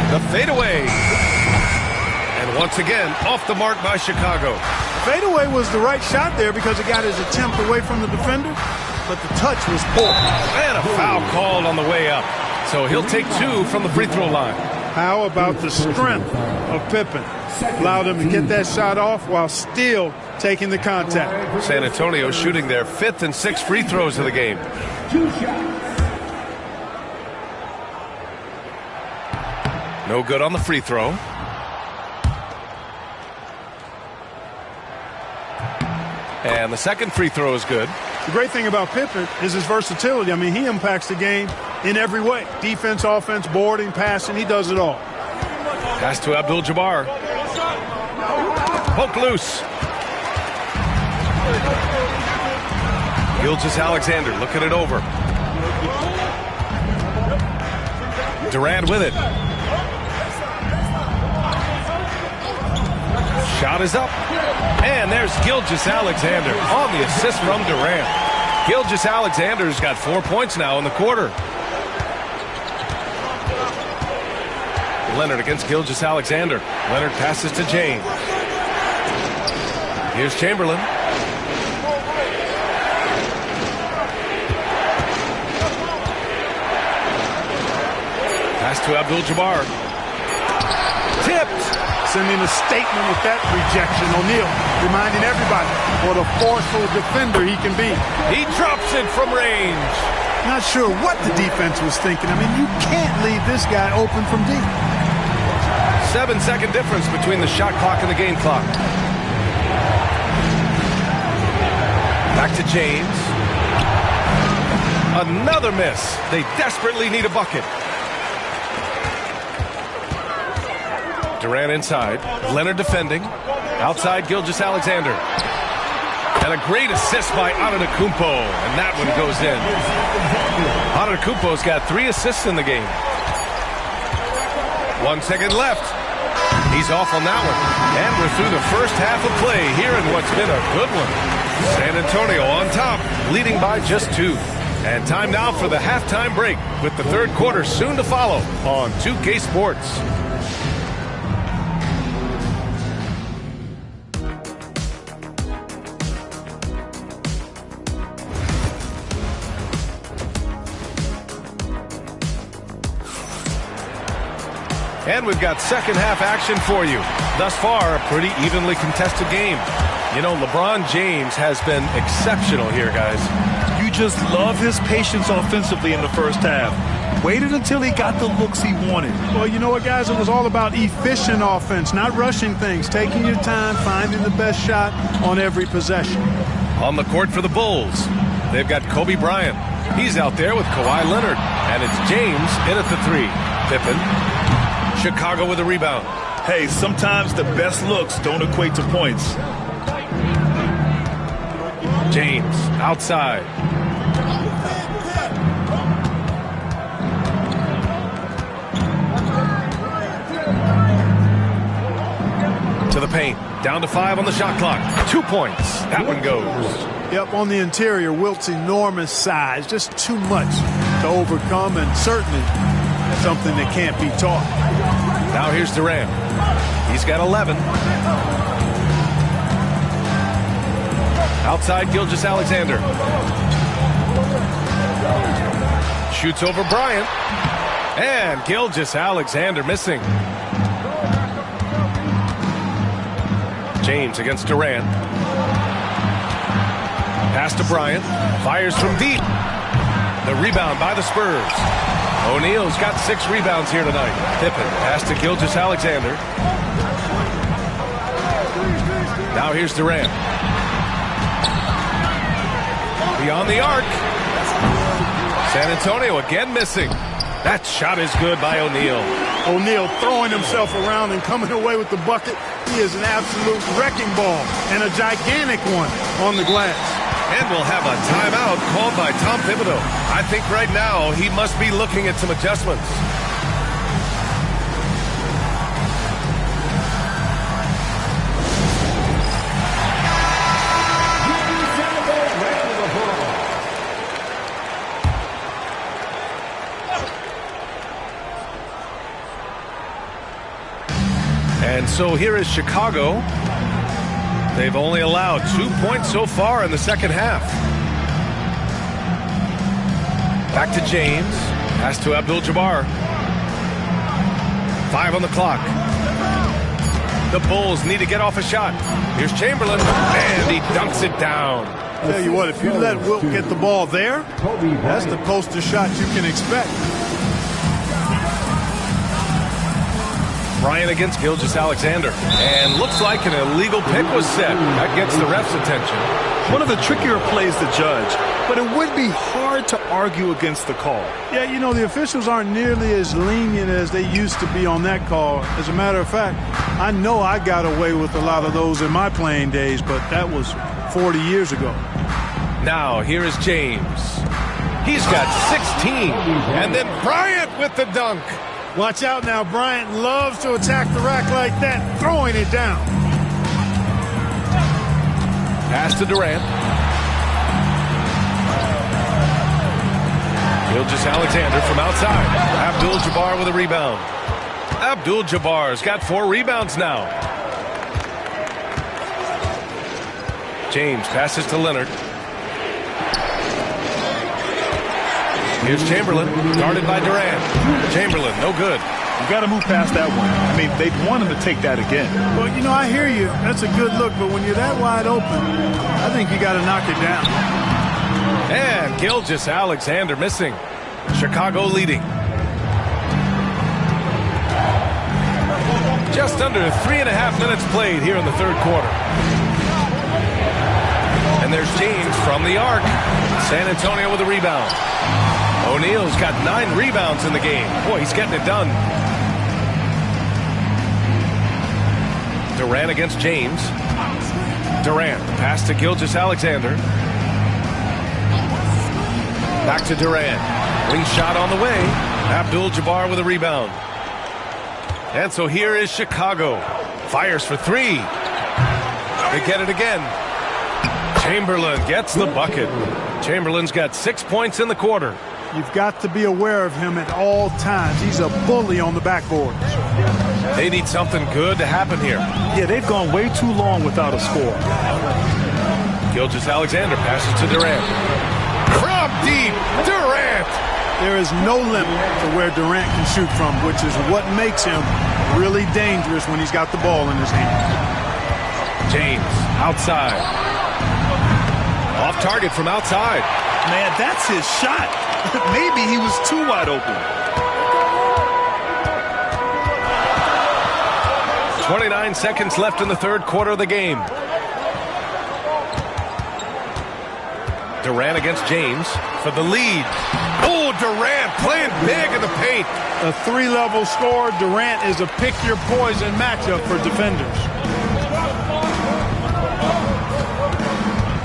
The fadeaway. And once again, off the mark by Chicago. Fadeaway was the right shot there because it got his attempt away from the defender, but the touch was poor. And a foul called on the way up. So he'll take 2 from the free throw line. How about the strength of Pippen? Allowed him to get that shot off while still taking the contact. San Antonio shooting their 5th and 6th free throws of the game. 2 shots. No good on the free throw. And the second free throw is good. The great thing about Pippen is his versatility. I mean, he impacts the game in every way. Defense, offense, boarding, passing, he does it all. Pass to Abdul-Jabbar. Poke loose. Gilgeous-Alexander looking it over. Durant with it. Shot is up. And there's Gilgeous-Alexander on the assist from Durant. Gilgeous-Alexander's got 4 points now in the quarter. Leonard against Gilgeous-Alexander. Leonard passes to James. Here's Chamberlain. Pass to Abdul-Jabbar. Tipped. Sending a statement with that rejection. O'Neal reminding everybody what a forceful defender he can be. He drops it from range. Not sure what the defense was thinking. I mean, you can't leave this guy open from deep. 7-second difference between the shot clock and the game clock. Back to James. Another miss. They desperately need a bucket. Durant inside. Leonard defending. Outside Gilgeous-Alexander. And a great assist by Antetokounmpo. And that one goes in. Antetokounmpo's got 3 assists in the game. 1 second left. He's off on that one. And we're through the first half of play here in what's been a good one. San Antonio on top, leading by just 2. And time now for the halftime break with the third quarter soon to follow on 2K Sports. And we've got second half action for you. Thus far, a pretty evenly contested game. You know, LeBron James has been exceptional here, guys. You just love his patience offensively in the first half. Waited until he got the looks he wanted. Well, you know what, guys? It was all about efficient offense, not rushing things, taking your time, finding the best shot on every possession. On the court for the Bulls, they've got Kobe Bryant. He's out there with Kawhi Leonard. And it's James in at the 3. Pippen. Chicago with a rebound. Hey, sometimes the best looks don't equate to points. James outside. To the paint. Down to 5 on the shot clock. 2 points. That one goes. Yep, on the interior, Wilt's enormous size. Just too much to overcome, and certainly something that can't be taught. Now here's Durant. He's got 11. Outside Gilgeous-Alexander. Shoots over Bryant. And Gilgeous-Alexander missing. James against Durant. Pass to Bryant. Fires from deep. The rebound by the Spurs. O'Neal's got 6 rebounds here tonight. Pippen pass to Gilgeous-Alexander. Now here's Durant. Beyond the arc. San Antonio again missing. That shot is good by O'Neal. O'Neal throwing himself around and coming away with the bucket. He is an absolute wrecking ball and a gigantic one on the glass. And we'll have a timeout called by Tom Thibodeau. I think right now he must be looking at some adjustments. And so here is Chicago. They've only allowed 2 points so far in the second half. Back to James. Pass to Abdul-Jabbar. 5 on the clock. The Bulls need to get off a shot. Here's Chamberlain, and he dunks it down. Tell you what, if you let Wilt get the ball there, that's the poster shot you can expect. Bryant against Gilgeous-Alexander. And looks like an illegal pick was set. That gets the ref's attention. One of the trickier plays to judge, but it would be hard to argue against the call. Yeah, you know, the officials aren't nearly as lenient as they used to be on that call. As a matter of fact, I know I got away with a lot of those in my playing days, but that was 40 years ago. Now, here is James. He's got 16. And then Bryant with the dunk. Watch out now. Bryant loves to attack the rack like that, throwing it down. Pass to Durant. Gilgeous-Alexander from outside. Abdul-Jabbar with a rebound. Abdul-Jabbar's got 4 rebounds now. James passes to Leonard. Here's Chamberlain, guarded by Durant. Chamberlain, no good. You got to move past that one. I mean, they'd want him to take that again. Well, you know, I hear you. That's a good look, but when you're that wide open, I think you got to knock it down. And Gilgeous-Alexander missing. Chicago leading. Just under 3.5 minutes played here in the third quarter. And there's James from the arc. San Antonio with a rebound. O'Neal's got 9 rebounds in the game. Boy, he's getting it done. Durant against James. Durant, pass to Gilgeous-Alexander. Back to Durant. Wing shot on the way. Abdul-Jabbar with a rebound. And so here is Chicago. Fires for 3. They get it again. Chamberlain gets the bucket. Chamberlain's got 6 points in the quarter. You've got to be aware of him at all times. He's a bully on the backboard. They need something good to happen here. Yeah, they've gone way too long without a score. Gilgeous-Alexander passes to Durant. From deep, Durant! There is no limit to where Durant can shoot from, which is what makes him really dangerous when he's got the ball in his hand. James, outside. Off target from outside. Man, that's his shot. Maybe he was too wide open. 29 seconds left in the third quarter of the game. Durant against James for the lead. Oh, Durant playing big in the paint. A 3-level score. Durant is a pick-your-poison matchup for defenders.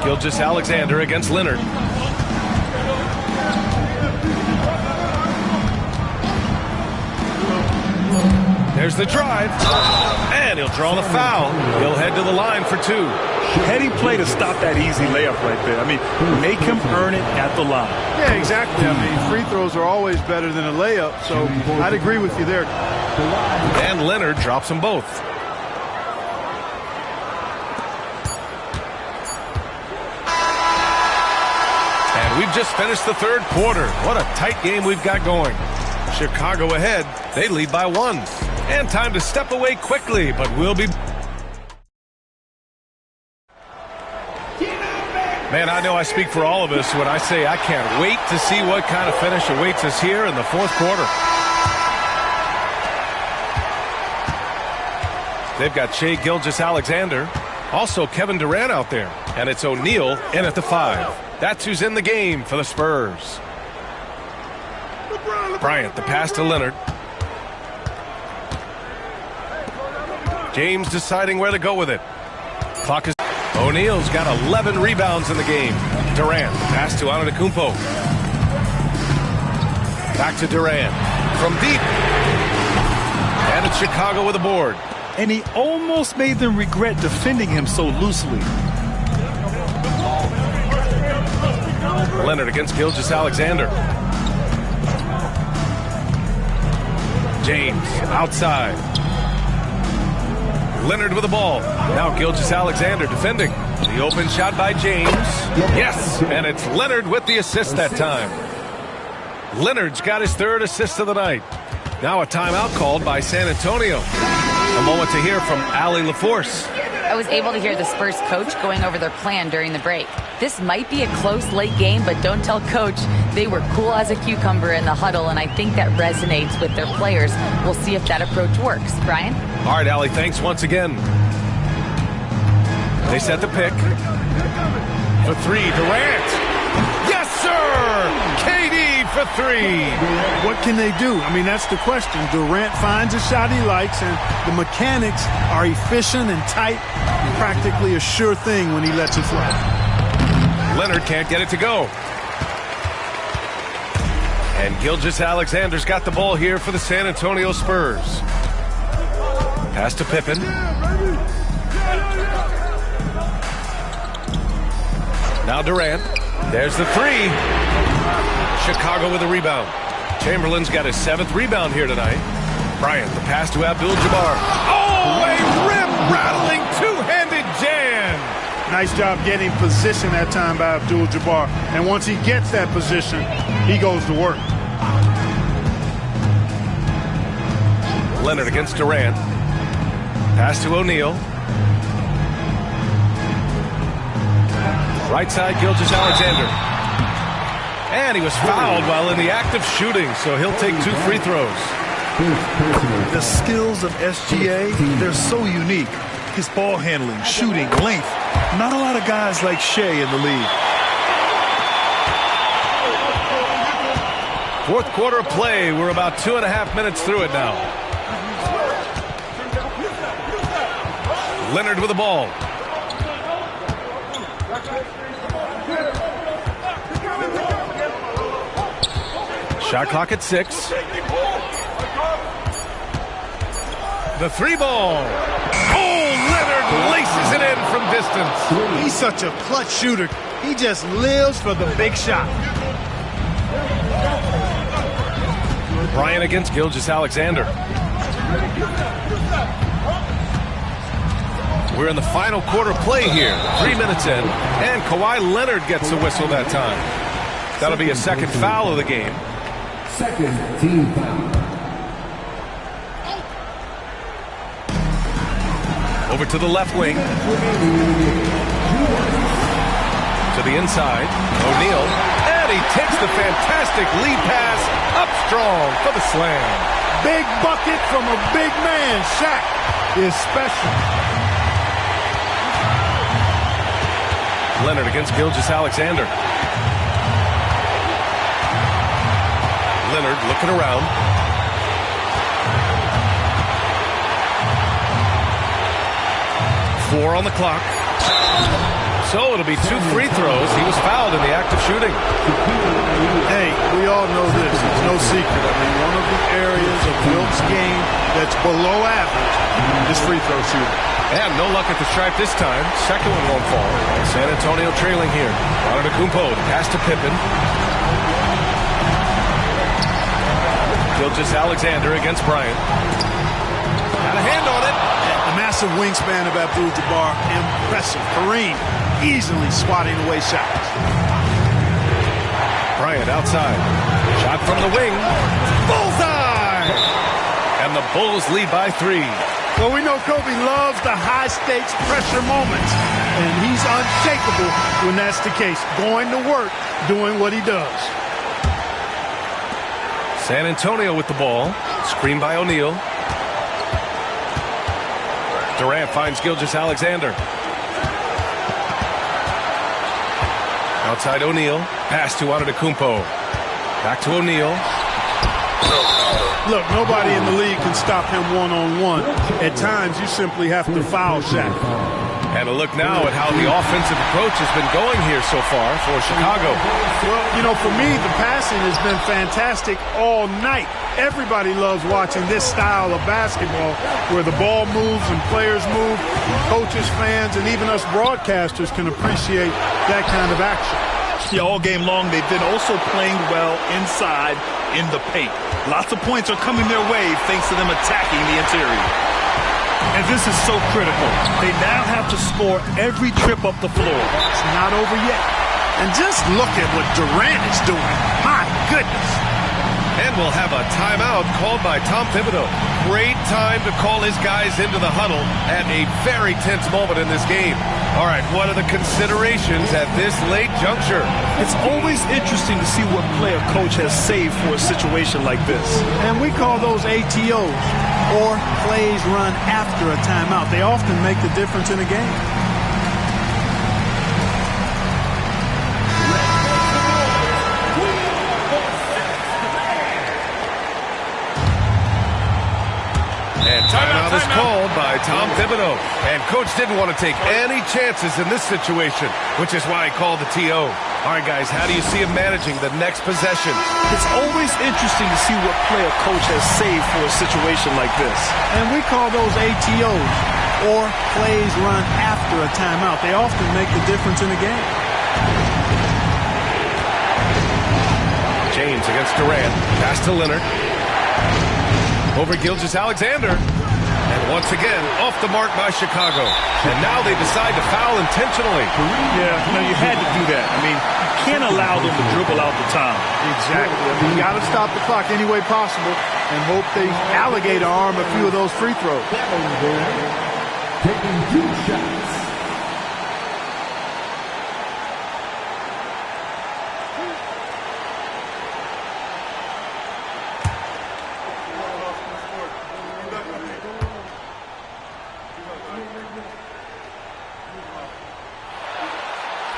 Gilgeous-Alexander against Leonard. There's the drive. And he'll draw the foul. He'll head to the line for 2. Heady play to stop that easy layup right there. I mean, make him earn it at the line. Yeah, exactly. I mean, free throws are always better than a layup, so I'd agree with you there. And Leonard drops them both. And we've just finished the third quarter. What a tight game we've got going. Chicago ahead. They lead by 1. And time to step away quickly, but we'll be... Man, I know I speak for all of us when I say I can't wait to see what kind of finish awaits us here in the fourth quarter. They've got Shai Gilgeous-Alexander, also Kevin Durant out there, and it's O'Neal in at the 5. That's who's in the game for the Spurs. Bryant, the pass to Leonard. James deciding where to go with it. Clock is... O'Neal's got 11 rebounds in the game. Durant, pass to Antetokounmpo. Back to Durant. From deep. And it's Chicago with a board. And he almost made them regret defending him so loosely. Leonard against Gilgeous-Alexander. James outside. Leonard with the ball. Now Gilgeous-Alexander defending. The open shot by James. Yes, and it's Leonard with the assist that time. Leonard's got his 3rd assist of the night. Now a timeout called by San Antonio. A moment to hear from Allie LaForce. I was able to hear the Spurs coach going over their plan during the break. This might be a close late game, but don't tell coach. They were cool as a cucumber in the huddle, and I think that resonates with their players. We'll see if that approach works. Brian? All right, Allie, thanks once again. They set the pick. For 3, Durant. Yes, sir! KD for 3. What can they do? I mean, that's the question. Durant finds a shot he likes, and the mechanics are efficient and tight. Practically a sure thing when he lets it fly. Leonard can't get it to go. And Gilgeous-Alexander's got the ball here for the San Antonio Spurs. Pass to Pippen. Now Durant. There's the 3. Chicago with a rebound. Chamberlain's got his 7th rebound here tonight. Bryant, the pass to Abdul-Jabbar. Oh, a rim-rattling two-handed jam. Nice job getting position that time by Abdul-Jabbar. And once he gets that position, he goes to work. Leonard against Durant. Pass to O'Neal. Right side, Gilgeous-Alexander. And he was fouled while in the act of shooting, so he'll take 2 free throws. The skills of SGA, they're so unique. His ball handling, shooting, length. Not a lot of guys like Shai in the league. Fourth quarter of play. We're about 2.5 minutes through it now. Leonard with the ball. Shot clock at 6. The 3 ball. Oh, Leonard laces it in from distance. He's such a clutch shooter. He just lives for the big shot. Bryant against Gilgeous-Alexander. We're in the final quarter play here. 3 minutes in. And Kawhi Leonard gets a whistle that time. That'll be a second foul of the game. Second team foul. Over to the left wing. To the inside. O'Neal. And he takes the fantastic lead pass up strong for the slam. Big bucket from a big man. Shaq is special. Leonard against Gilgeous-Alexander. Leonard looking around. Four on the clock. So it'll be 2 free throws. He was fouled in the act of shooting. Hey, we all know this. It's no secret. I mean, one of the areas of Wilt's game that's below average is free throw shooting. And no luck at the stripe this time. Second one won't fall. San Antonio trailing here. Antetokounmpo, pass to Pippen. Gilgeous-Alexander against Bryant. Got a hand on it. The massive wingspan of Abdul-Jabbar, impressive. Kareem easily swatting away shots. Bryant outside. Shot from the wing. Bullseye! And the Bulls lead by 3. Well, we know Kobe loves the high-stakes pressure moments, and he's unshakable when that's the case, going to work, doing what he does. San Antonio with the ball. Screen by O'Neal. Durant finds Gilgeous-Alexander. Outside O'Neal. Pass to Antetokounmpo. Back to O'Neal. Look, nobody in the league can stop him one-on-one. At times, you simply have to foul Shaq. And a look now at how the offensive approach has been going here so far for Chicago. Well, you know, for me, the passing has been fantastic all night. Everybody loves watching this style of basketball where the ball moves and players move. Coaches, fans, and even us broadcasters can appreciate that kind of action. Yeah, all game long, they've been also playing well inside in the paint. Lots of points are coming their way thanks to them attacking the interior. And this is so critical. They now have to score every trip up the floor. It's not over yet. And just look at what Durant is doing. My goodness. And we'll have a timeout called by Tom Thibodeau. Great time to call his guys into the huddle at a very tense moment in this game. All right, what are the considerations at this late juncture? It's always interesting to see what play a coach has saved for a situation like this. And we call those ATOs, or plays run after a timeout. They often make the difference in a game. And timeout is called by Tom Thibodeau. And Coach didn't want to take any chances in this situation, which is why he called the TO. All right, guys, how do you see him managing the next possession? It's always interesting to see what play a coach has saved for a situation like this. And we call those ATOs, or plays run after a timeout. They often make the difference in a game. James against Durant. Pass to Leonard. Over Gilgeous-Alexander. And once again, off the mark by Chicago. And now they decide to foul intentionally. Yeah, you had to do that. I mean, you can't allow them to dribble out the time. Exactly. I mean, you got to stop the clock any way possible and hope they alligator arm a few of those free throws. Taking 2 shots.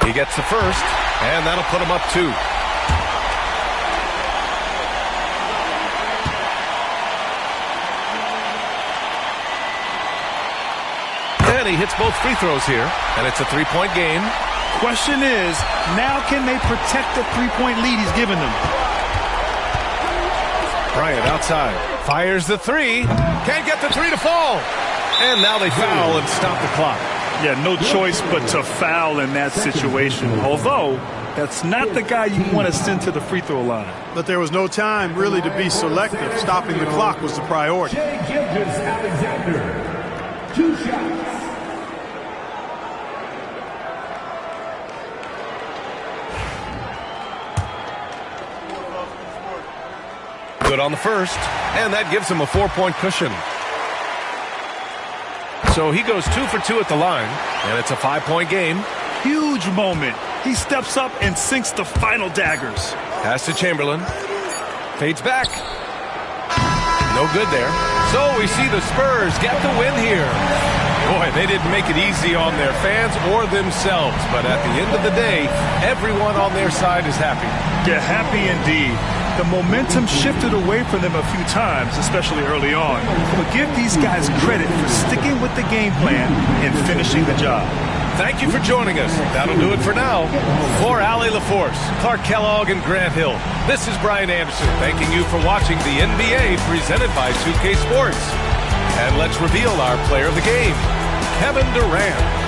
He gets the first, and that'll put him up 2. And he hits both free throws here, and it's a 3-point game. Question is, now can they protect the 3-point lead he's given them? Bryant outside. Fires the 3. Can't get the 3 to fall. And now they foul and stop the clock. Yeah, no choice but to foul in that situation. Although, that's not the guy you want to send to the free throw line. But there was no time really to be selective. Stopping the clock was the priority. Gilgeous-Alexander, 2 shots. Good on the first, and that gives him a 4-point cushion. So he goes 2 for 2 at the line, and it's a 5-point game. Huge moment. He steps up and sinks the final daggers. Pass to Chamberlain. Fades back. No good there. So we see the Spurs get the win here. Boy, they didn't make it easy on their fans or themselves, but at the end of the day, everyone on their side is happy. Yeah, happy indeed. The momentum shifted away from them a few times, especially early on. But give these guys credit for sticking with the game plan and finishing the job. Thank you for joining us. That'll do it for now. For Allie LaForce, Clark Kellogg, and Grant Hill, this is Brian Anderson thanking you for watching the NBA presented by 2K Sports. And let's reveal our player of the game, Kevin Durant.